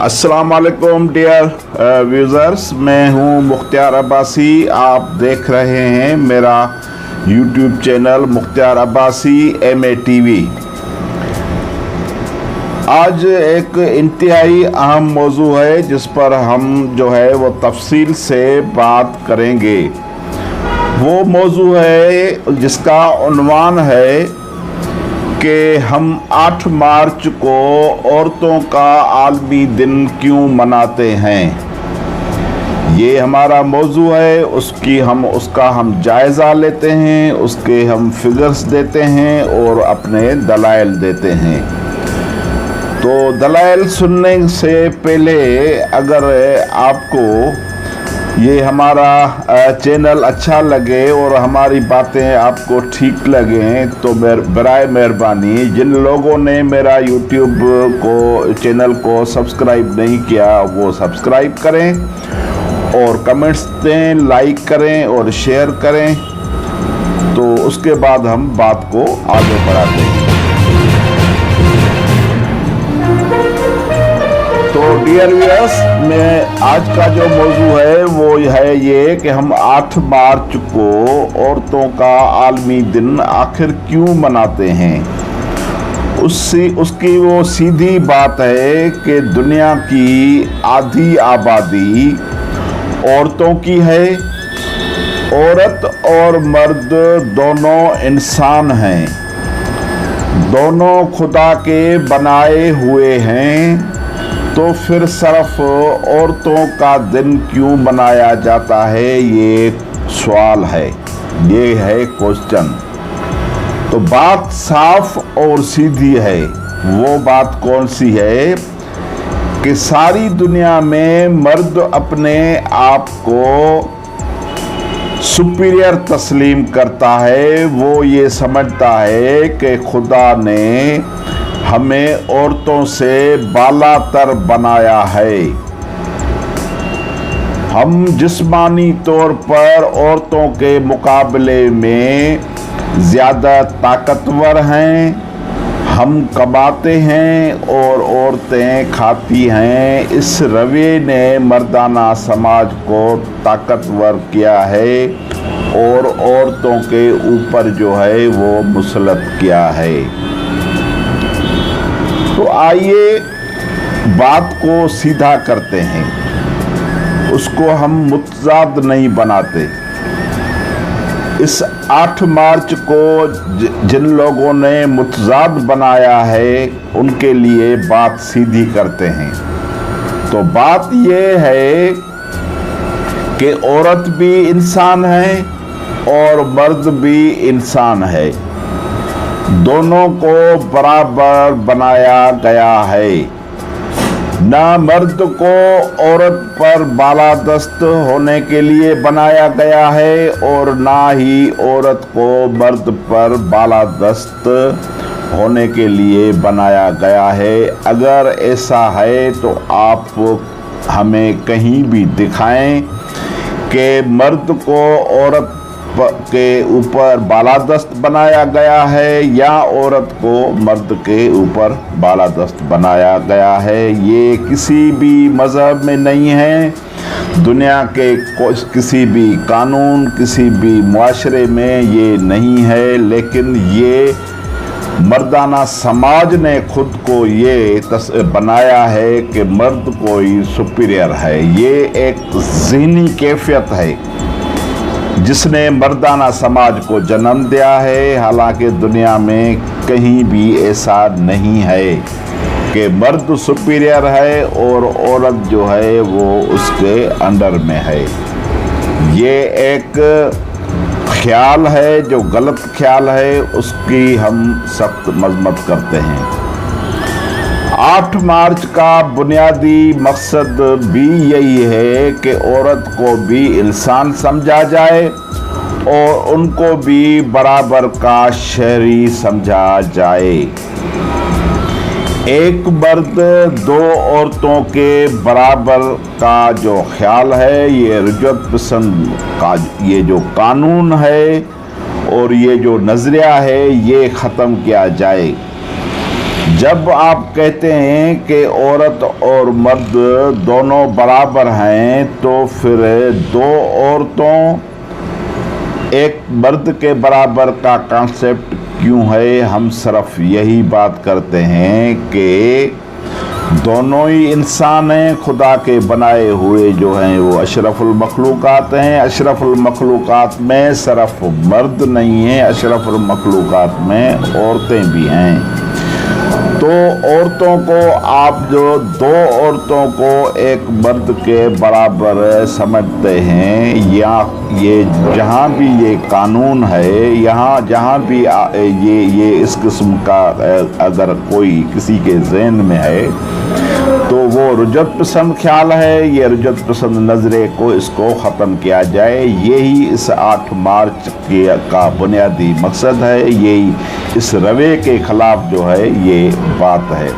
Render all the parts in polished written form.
अस्सलाम वालेकुम डियर व्यूज़र्स, मैं हूं मुख्तियार अब्बासी। आप देख रहे हैं मेरा YouTube channel Mukhtiar Abbasi MATV। आज एक इंतहाई अहम मौजू है जिस पर हम जो है वो तफसील से बात करेंगे। वो मौजू है जिसका उन्वान है कि हम 8 मार्च को औरतों का आलमी दिन क्यों मनाते हैं। ये हमारा मौजू है। उसका हम जायज़ा लेते हैं, उसके हम फिगर्स देते हैं और अपने दलाइल देते हैं। तो दलाइल सुनने से पहले अगर आपको ये हमारा चैनल अच्छा लगे और हमारी बातें आपको ठीक लगें तो बराए मेहरबानी जिन लोगों ने मेरा यूट्यूब चैनल को सब्सक्राइब नहीं किया वो सब्सक्राइब करें और कमेंट्स दें, लाइक करें और शेयर करें। तो उसके बाद हम बात को आगे बढ़ाते हैं। तो डियर व्यूअर्स, में आज का जो मौजू है वो है ये कि हम 8 मार्च को औरतों का आलमी दिन आखिर क्यों मनाते हैं। उसकी वो सीधी बात है कि दुनिया की आधी आबादी औरतों की है। औरत और मर्द दोनों इंसान हैं, दोनों खुदा के बनाए हुए हैं। तो फिर सिर्फ औरतों का दिन क्यों मनाया जाता है, ये सवाल है, ये है क्वेश्चन। तो बात साफ और सीधी है। वो बात कौन सी है कि सारी दुनिया में मर्द अपने आप को सुपीरियर तस्लीम करता है। वो ये समझता है कि खुदा ने हमें औरतों से बालातर बनाया है। हम जिस्मानी तौर पर औरतों के मुकाबले में ज़्यादा ताकतवर हैं। हम कमाते हैं और औरतें खाती हैं। इस रवैये ने मर्दाना समाज को ताकतवर किया है और औरतों के ऊपर जो है वो मुसलत किया है। तो आइए बात को सीधा करते हैं, उसको हम मुतजाद नहीं बनाते। इस 8 मार्च को जिन लोगों ने मुतजाद बनाया है उनके लिए बात सीधी करते हैं। तो बात ये है कि औरत भी इंसान है और मर्द भी इंसान है। दोनों को बराबर बनाया गया है। ना मर्द को औरत पर बालादस्त होने के लिए बनाया गया है और ना ही औरत को मर्द पर बालादस्त होने के लिए बनाया गया है। अगर ऐसा है तो आप हमें कहीं भी दिखाएं कि मर्द को औरत के ऊपर बालादस्त बनाया गया है या औरत को मर्द के ऊपर बालादस्त बनाया गया है। ये किसी भी मज़हब में नहीं है। दुनिया के किसी भी कानून, किसी भी मुआशरे में ये नहीं है। लेकिन ये मर्दाना समाज ने खुद को ये बनाया है कि मर्द कोई सुपीरियर है। ये एक ज़हनी कैफियत है जिसने मर्दाना समाज को जन्म दिया है। हालांकि दुनिया में कहीं भी ऐसा नहीं है कि मर्द सुपीरियर है और औरत जो है वो उसके अंडर में है। ये एक ख्याल है जो गलत ख्याल है, उसकी हम सख्त मजम्मत करते हैं। 8 मार्च का बुनियादी मकसद भी यही है कि औरत को भी इंसान समझा जाए और उनको भी बराबर का शहरी समझा जाए। एक मर्द 2 औरतों के बराबर का जो ख्याल है, ये रुजत पसंद का ये जो कानून है और ये जो नज़रिया है, ये ख़त्म किया जाए। जब आप कहते हैं कि औरत और मर्द दोनों बराबर हैं, तो फिर दो औरतों एक मर्द के बराबर का कॉन्सेप्ट क्यों है? हम सिर्फ यही बात करते हैं कि दोनों ही इंसान हैं, खुदा के बनाए हुए जो हैं वो अशरफुल मखलूकात हैं। अशरफुल मखलूकात में सिर्फ मर्द नहीं है, अशरफुल मखलूकात में औरतें भी हैं। तो औरतों को आप जो दो औरतों को एक मर्द के बराबर समझते हैं, या ये जहाँ भी ये कानून है, यहाँ जहाँ भी ये इस किस्म का अगर कोई किसी के ज़हन में है तो वो रुजत पसंद ख्याल है। ये रुजत पसंद नज़रे को इसको ख़त्म किया जाए, यही इस 8 मार्च का बुनियादी मकसद है। यही इस रवे के ख़िलाफ़ जो है ये बात है।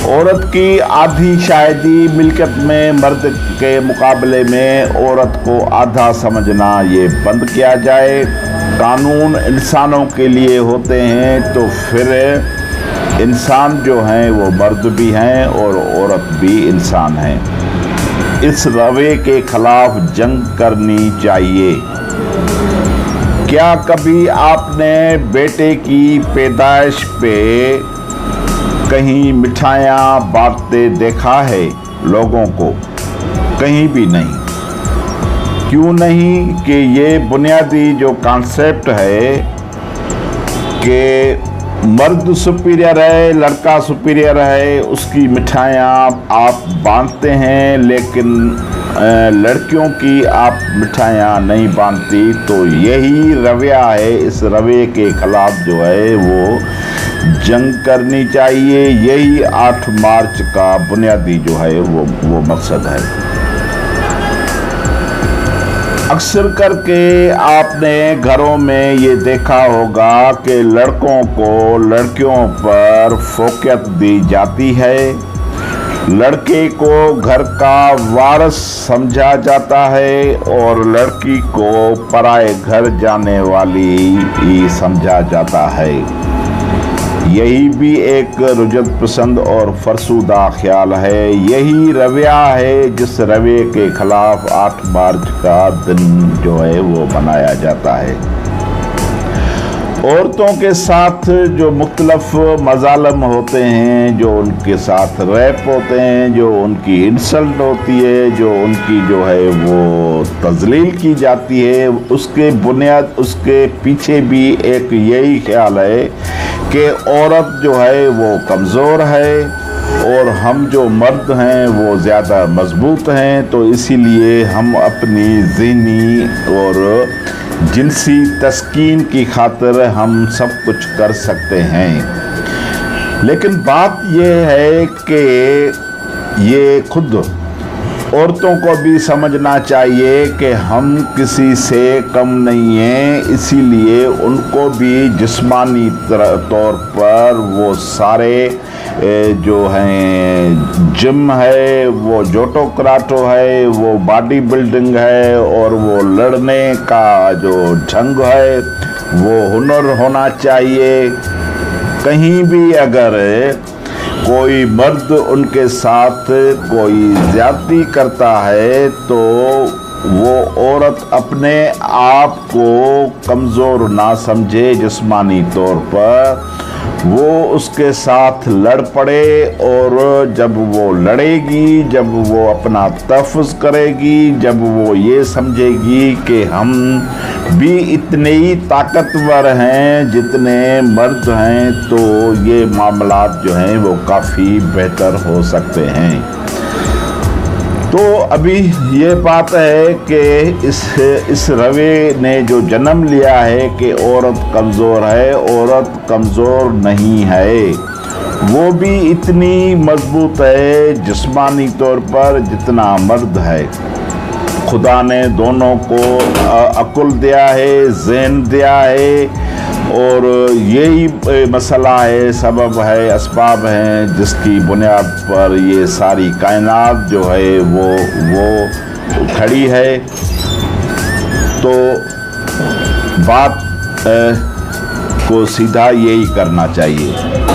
औरत की आधी शायदी मिल्कियत में मर्द के मुकाबले में औरत को आधा समझना ये बंद किया जाए। कानून इंसानों के लिए होते हैं, तो फिर इंसान जो हैं वो मर्द भी हैं और औरत भी इंसान हैं। इस रवे के खिलाफ जंग करनी चाहिए। क्या कभी आपने बेटे की पैदाइश पे कहीं मिठाइयाँ बांटते देखा है लोगों को? कहीं भी नहीं। क्यों नहीं? कि ये बुनियादी जो कॉन्सेप्ट है कि मर्द सुपीरियर है, लड़का सुपीरियर है, उसकी मिठाइयाँ आप बांटते हैं, लेकिन लड़कियों की आप मिठाइयाँ नहीं बांटती। तो यही रवैया है। इस रवैये के खिलाफ जो है वो जंग करनी चाहिए। यही 8 मार्च का बुनियादी जो है वो मकसद है। अक्सर करके आपने घरों में ये देखा होगा कि लड़कों को लड़कियों पर फोकियत दी जाती है। लड़के को घर का वारिस समझा जाता है और लड़की को पराए घर जाने वाली ही समझा जाता है। यही भी एक रुजत पसंद और फरसुदा ख्याल है। यही रवैया है जिस रवैये के खिलाफ 8 मार्च का दिन जो है वो मनाया जाता है। औरतों के साथ जो मुख्तलफ मज़ालम होते हैं, जो उनके साथ रैप होते हैं, जो उनकी इंसल्ट होती है, जो उनकी जो है वो तज़लील की जाती है, उसके पीछे भी एक यही ख्याल है कि औरत जो है वो कमज़ोर है और हम जो मर्द हैं वो ज़्यादा मजबूत हैं। तो इसीलिए हम अपनी ज़हनी और जिनसी तस्कीन की खातिर हम सब कुछ कर सकते हैं। लेकिन बात यह है कि ये खुद औरतों को भी समझना चाहिए कि हम किसी से कम नहीं हैं। इसीलिए उनको भी जिस्मानी तौर पर वो सारे जो हैं जिम है, वो जोटो कराटो है, वो बॉडी बिल्डिंग है और वो लड़ने का जो ढंग है वो हुनर होना चाहिए। कहीं भी अगर कोई मर्द उनके साथ कोई ज्यादती करता है तो वो औरत अपने आप को कमज़ोर ना समझे जिस्मानी तौर पर, वो उसके साथ लड़ पड़े। और जब वो लड़ेगी, जब वो अपना तहफ़्फ़ुज़ करेगी, जब वो ये समझेगी कि हम भी इतने ही ताकतवर हैं जितने मर्द हैं, तो ये मामलात जो हैं वो काफ़ी बेहतर हो सकते हैं। तो अभी ये बात है कि इस रवे ने जो जन्म लिया है कि औरत कमज़ोर है, औरत कमज़ोर नहीं है। वो भी इतनी मजबूत है जिस्मानी तौर पर जितना मर्द है। खुदा ने दोनों को अकुल दिया है, ज़हन दिया है, और यही मसला है, सबब है, असबाब हैं जिसकी बुनियाद पर ये सारी कायनात जो है वो खड़ी है। तो बात को सीधा यही करना चाहिए।